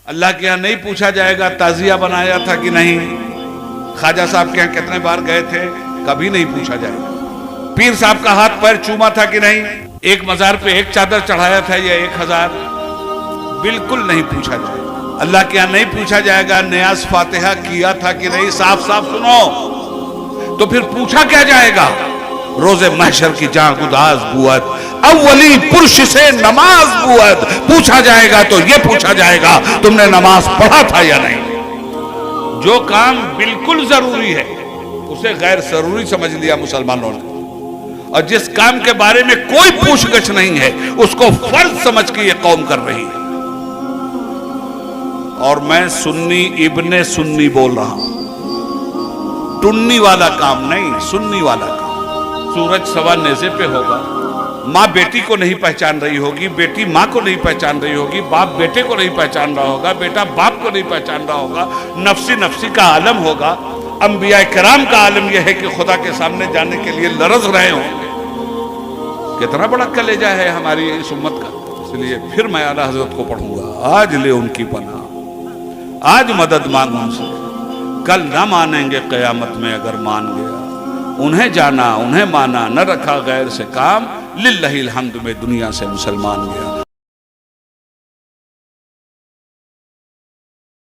اللہ کے یہاں نہیں پوچھا جائے گا تعزیہ بنایا تھا کہ نہیں، خواجہ صاحب کے یہاں کتنے بار گئے تھے، کبھی نہیں پوچھا جائے گا۔ پیر صاحب کا ہاتھ پیر چوما تھا کہ نہیں، ایک مزار پہ ایک چادر چڑھایا تھا یا 1000، بالکل نہیں پوچھا جائے گا۔ اللہ کے یہاں نہیں پوچھا جائے گا نیاز فاتحہ کیا تھا کہ نہیں، صاف صاف سنو، تو پھر پوچھا کیا جائے گا؟ روز محشر کی جاں گداز بود، اولی پرش سے نماز بود، پوچھا جائے گا تو یہ پوچھا جائے گا تم نے نماز پڑھا تھا یا نہیں۔ جو کام بالکل ضروری ہے اسے غیر ضروری سمجھ لیا مسلمانوں نے، اور جس کام کے بارے میں کوئی پوچھ گچھ نہیں ہے اس کو فرض سمجھ کے یہ قوم کر رہی ہے۔ اور میں سنی ابن سنی بول رہا ہوں، ٹنی والا کام نہیں، سنی والا کام۔ سورج سوا نیزے پہ ہوگا، ماں بیٹی کو نہیں پہچان رہی ہوگی، بیٹی ماں کو نہیں پہچان رہی ہوگی، باپ بیٹے کو نہیں پہچان رہا ہوگا، بیٹا باپ کو نہیں پہچان رہا ہوگا، نفسی نفسی کا عالم ہوگا۔ انبیاء کرام کا عالم یہ ہے کہ خدا کے سامنے جانے کے لیے لرز رہے ہوں گے۔ کتنا بڑا کلیجہ ہے ہماری اس امت کا۔ اس لیے پھر میں اعلیٰ حضرت کو پڑھوں گا، آج لے ان کی پناہ، آج مدد مانگ ان سے، کل نہ مانیں گے قیامت میں اگر مان گیا۔ انہیں جانا انہیں مانا، نہ رکھا غیر سے کام، للہ الحمد میں دنیا سے مسلمان گیا۔